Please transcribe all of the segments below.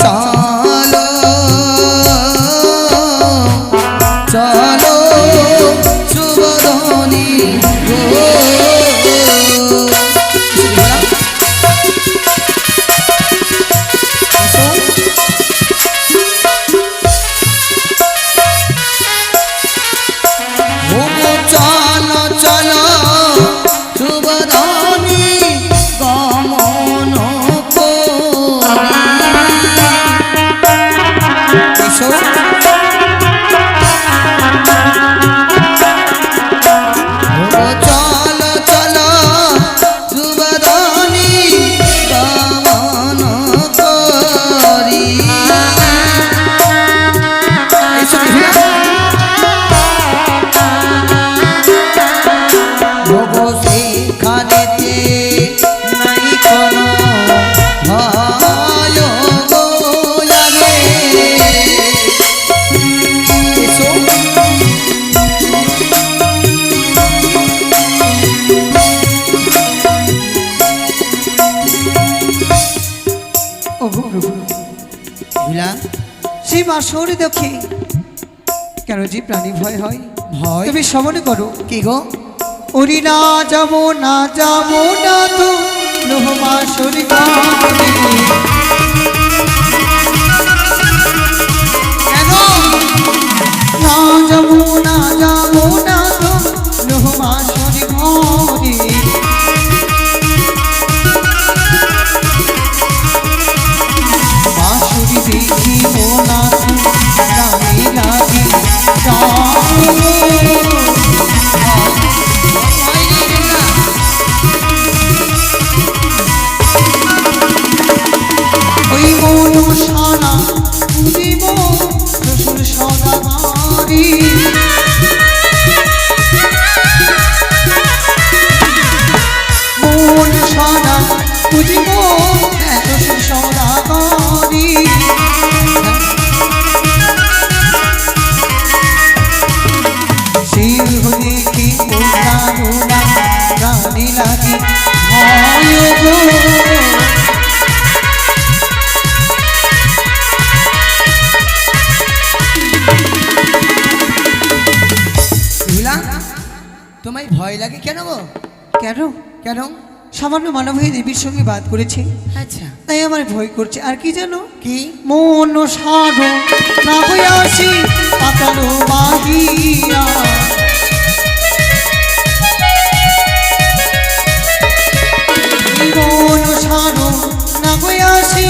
চলো চলো সুবদনী গো বাঁশরি দেখি কেন যে প্রাণী ভয় হয় ভয় তুমি শ্রবণ করো কি গো ওরি না যাবো না যাবো না তো লোহ বাঁশরি গানে কেন না যাবো না যাবো না তো লোহ বাঁশরি গানে বাঁশরি দেখি মোনা রানী লাগি ওই মনুষানা পুজিব শ্বশুর সদাবারি মনুষানা পুজিব শ্বশুর সদাবারি দেখি রানী লাগি তোমায় ভয় লাগে কেন গো কেন কেন সামান্য মানব হয়ে দেবীর সঙ্গে বাদ করেছে আচ্ছা তাই আমার ভয় করছে আর কি জানো কি মন সাধো না হইয়াছি পাতালো বাহিয়া মন সাধো না হইয়াছি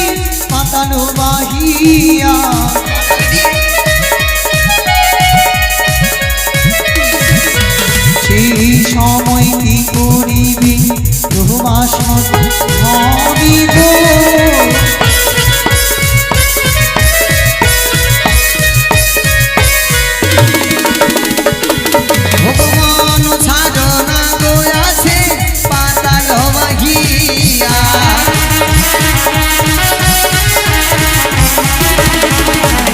পাতালো বাহিয়া সেই সময় কি করিবি রোমাস ধরিব ভগবান ছাড়ো না গো আছে পাতাল বাহিয়া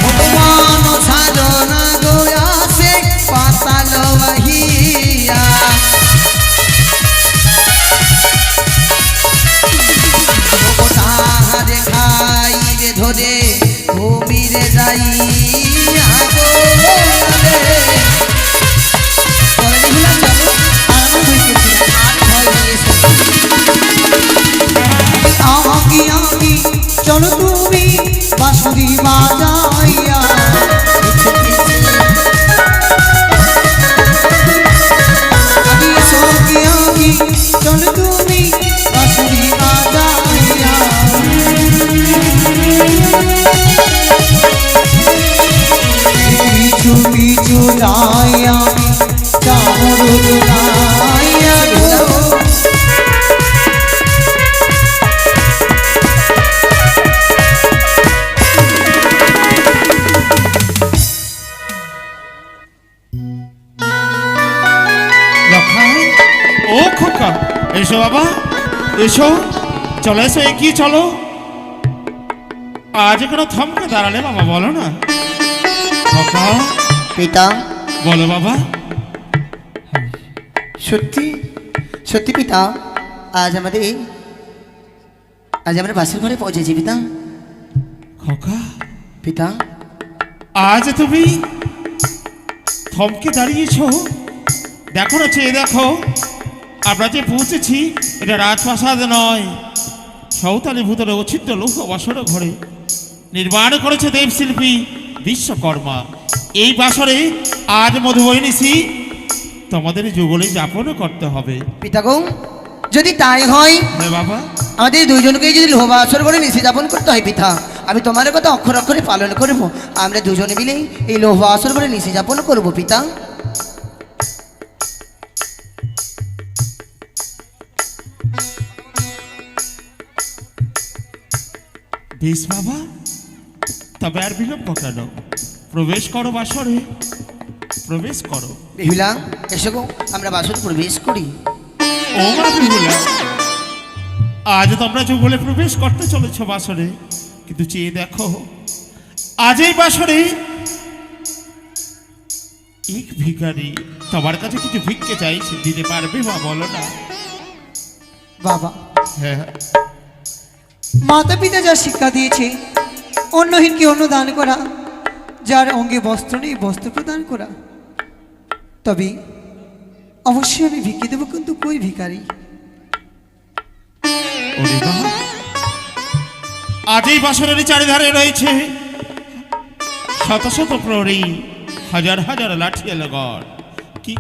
ভগবান ছাড়ো না গো আছে পাতাল বাহিয়া খাই রে ধরে ভূমিরে যাই চলো তুমি বাঁশরি বাজাইয়া আমি সঙ্গে আমি চলো তুমি বাঁশরি বাজাইয়া পিছু পিছু যাই আমি চামর লাইয়া এসো বাবা এসো চলো এসো এগিয়ে চলো আজ কেন থমকে দাঁড়ালে বাবা বলো না খোকা পিতা বলো বাবা সত্যি সত্যি পিতা আজ আমরা বাসের ঘরে পৌঁছেছি পিতা খোকা, পিতা, আজ তুমি থমকে দাঁড়িয়েছ। দেখো না, চেয়ে দেখো, আমরা যে পৌঁছেছি এটা রাজপ্রাসাদ নয়, সাঁওতালি ভূতলে অচ্ছিন্ন লৌহ বাসর ঘরে নির্মাণ করেছে দেবশিল্পী বিশ্বকর্মা। এই বাসরে আজ মধুবৈনিসি তোমাদের যুগলে যাপন করতে হবে। পিতা গো, যদি তাই হয় হ্যাঁ বাবা, আমাদের দুজনকেই যদি লোহবাসর করে নিশি যাপন করতে হয় পিতা, আমি তোমার কথা অক্ষর অক্ষরে পালন করব। আমরা দুজনে মিলেই এই লোহবাসর করে নিশি যাপন করব পিতা। বেশ বাবা, তবে আর বিলম্ব কেন? প্রবেশ করো বাসরে, প্রবেশ করো। বিহুলা, এসো গো, আমরা বাসর প্রবেশ করি। ও মা বিহুলা, আজ তোমরা যুগলে প্রবেশ করতে চলেছ বাসরে, কিন্তু চেয়ে দেখো, আজ এই বাসরে এক ভিখারি তোমার কাছে কিছু ভিক্ষে চাইছে, দিতে পারবে মা? বলো না। বাবা, হ্যাঁ, মাতা পিতা যা শিক্ষা দিয়েছে, অন্যহীনকে অন্ন দান করা, যার অঙ্গে বস্ত্র নেই বস্ত্র প্রদান করা, তবে অবশ্যই আমি ভিক্ষে দেবো, কিন্তু কই ভিখারি? ওরে বাবা, আজ এই বাসরের চারিধারে রয়েছে শত শত প্রহরী, হাজার হাজার লাঠিয়াল গড়। কি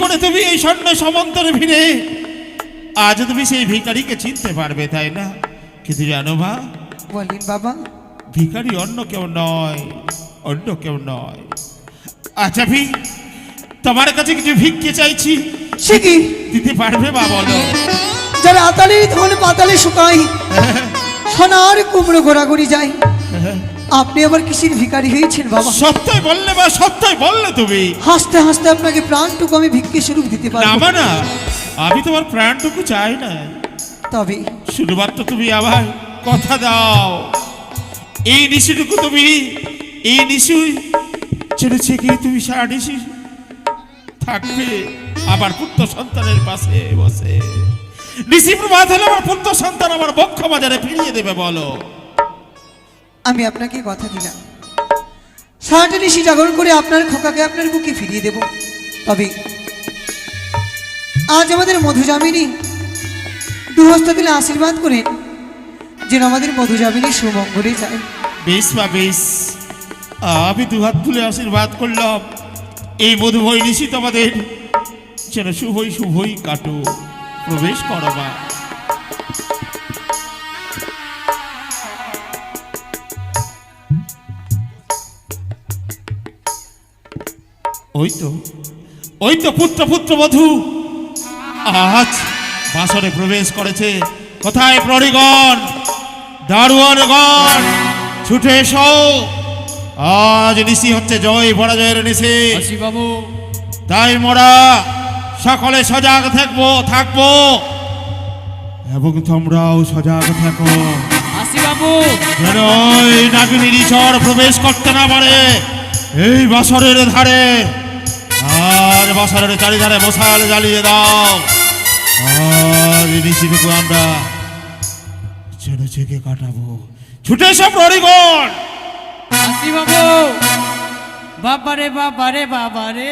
করে তুমি এই স্বর্ণ সমন্তরে ভিড়ে আজ তুমি সেই ভিখারিকে চিনতে পারবে, তাই না? কিন্তু জানো মা, বলেন বাবা। ভিখারি অন্য কেউ নয়, অন্য কেউ নয়। আচ্ছা তোমার কাছে কিছু ভিক্ষে চাইছি, সে কি? দিতে পারবে মা? বলো। যারা আতালে ধন পাতালে শুকায়, সোনার কুমড়ো ঘোরাঘুরি যায়, আপনি আবার কিসের ভিখারি হয়েছেন বাবা? সত্যই বললে মা, সত্যই বললে তুমি। হাসতে হাসতে আপনাকে প্রাণটুকু আমি ভিক্ষে স্বরূপ দিতে না পারবো মা, না, আমি তোমার প্রাণটুকু চাই না, তবে শুধুমাত্র তুমি আবার কথা দাও, এই নিশিটুকু তুমি, এই নিশি ছেড়েছে কি তুমি সারা নিশি থাকবে আমার পুত্র সন্তানের পাশে বসে। নিশি প্রভাত হলে আমার পুত্র সন্তান আমার বক্ষ বাজারে ফিরিয়ে দেবে। বলো। আমি আপনাকে কথা দিলাম, সারাটা নিশি জাগরণ করে আপনার খোকাকে আপনার বুকে ফিরিয়ে দেব। তবে আজ আমাদের মধুজামিনী দুহস্ত দিলে আশীর্বাদ করেন, যেন আমাদের মধুজামিনী সুমঙ্গলে যায়। বেশ মা, বেশ, আমি দুহাত তুলে আশীর্বাদ করলাম, এই মধুময় নিশি তোমাদের যেন শুভই কাটো। প্রবেশ করো মা। ওই তো পুত্র বধূ আজ বাসরে প্রবেশ করেছে। কোথায় প্রহরীগণ, দারোয়ানগণ, ছুটে এসো। আজ নিশি হচ্ছে জয় পরাজয়ের নিশি বাবু। তাই মোরা সকলে সজাগ থাকবো এবং তোমরাও সজাগ থাকো, বাবু। যেন ওই নাগিনীর ঈশ্বর প্রবেশ করতে না পারে এই বাসরের ধারে। আর বাসরের চারিধারে মশাল জ্বালিয়ে দাও। আর নিশিটুকু আমরা ছেড়ে ছেকে কাটাবো। ছুটে এসো প্রহরীগণ। বাবু। বাবারে বাবারে বাবারে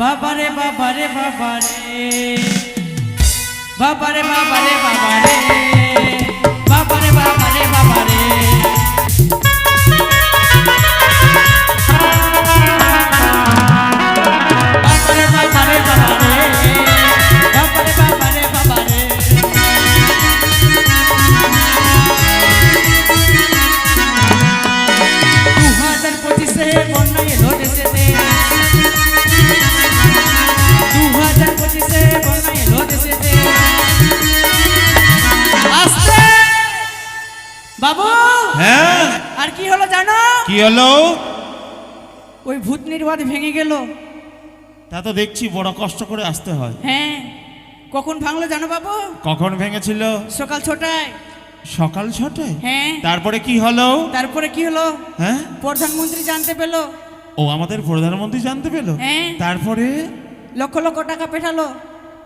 বাবারে বাবারে বাবারে বাবারে বাবারে বাবারে বাবারে বাবারে বাবারে বাবু। হ্যাঁ, আর কি হলো জানো? কি হলো? ওই ভূতনির বাঁধ ভেঙে গেল। তা তো দেখছি বড় কষ্ট করে আসতে হয়। হ্যাঁ, কখন ভাঙলো জানো বাবু? কখন ভেঙেছিল? সকাল 6টায়। সকাল 6টায়? হ্যাঁ। তারপরে কি হলো? তারপরে কি হলো? হ্যাঁ, প্রধানমন্ত্রী জানতে পেলো। ও আমাদের প্রধানমন্ত্রী জানতে পেলো? হ্যাঁ। তারপরে লক্ষ লক্ষ টাকা পেঠালো।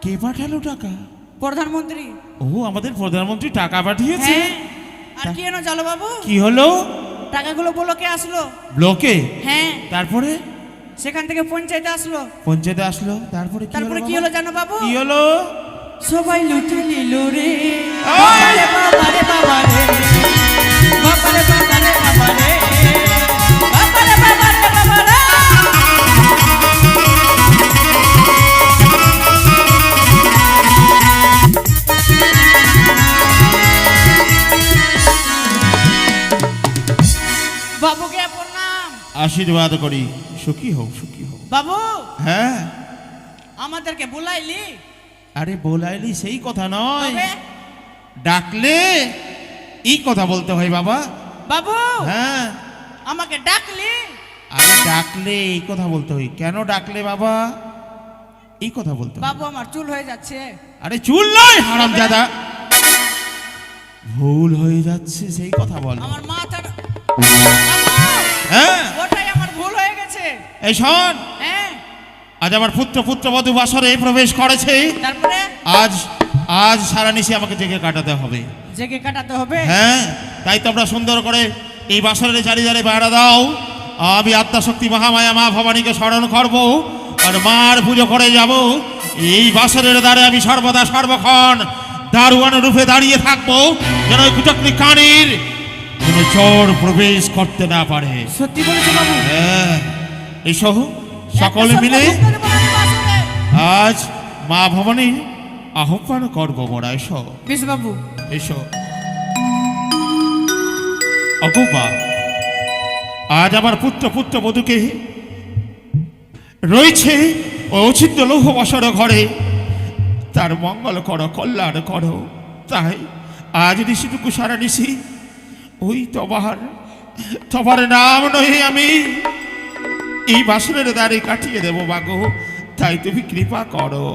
কে পাঠালো টাকা? প্রধানমন্ত্রী। ও আমাদের প্রধানমন্ত্রী টাকা পাঠিয়েছে। হ্যাঁ। আর কি এনো জানো বাবু? কি হলো? টাকাগুলো ব্লকে আসলো। ব্লকে? হ্যাঁ। তারপরে সেখান থেকে পঞ্চায়েতে আসলো। পঞ্চায়েতে আসলো। তারপরে তারপরে কি বাবা? হলো জানো বাবু? কি হলো? সবাই লুটে নিল রে। ওই! বাবারে বাবারে বাবারে, বাবারে বাবারে বাবারে, বাবারে বাবারে বাবারে। বাবুকে প্রণাম। আশীর্বাদ করি, সুখী হও, সুখী হও। বাবু হ্যাঁ, আমাদেরকে বুলাইলি? আরে বলাইলি সেই কথা নয়, তবে? ডাকলে এই কথা বলতে হয় বাবা। বাবু হ্যাঁ, আমাকে ডাকলি? আরে ডাকলে এই কথা বলতে হয়। কেন ডাকলে বাবা? এই কথা বলতে হয়। বাবু আমার চুল হয়ে যাচ্ছে। আরে চুল নয় হারামজাদা, ভুল হয়ে যাচ্ছে সেই কথা বল। আমার মাথার হ্যাঁ, ওটাই আমার ভুল হয়ে গেছে। এই শোন, হ্যাঁ। আজ আমার পুত্রবধূ বাসরে প্রবেশ করেছে। তারপরে আজ আজ সারা নিশি আমাকে জেগে কাটাতে হবে। জেগে কাটাতে হবে? হ্যাঁ, তাই তোমরা সুন্দর করে এই বাসরের চারিধারে বেড়া দাও। আমি আত্মাশক্তি মহামায়া মা ভবানীকে স্মরণ করব আর মার পুজো করে যাব। এই বাসরের দ্বারে আমি সর্বদা সর্বক্ষণ দারুয়ান রূপে দাঁড়িয়ে থাকবো, যেন ওই কুচক্রি কানির কোনো চোর প্রবেশ করতে না পারে। সত্যি বলেছো বাবু? হ্যাঁ, এসো সকলে মিলে আজ মা ভবানী আহ্বান করবো মোরা। এসো, বেশ বাবু। এসো। অগোপা, আজ আমার পুত্রবধূকে রয়েছে ও অচিন্ত লৌহ বসর ঘরে, তার মঙ্গল করো, কল্যাণ করো। তাই আজ নিশিটুকু সারা নিশি ওই তোমার নাম নহে আমি এই বাসনের দ্বারে কাটিয়ে দেবো মাগো। তাই তুমি কৃপা করো।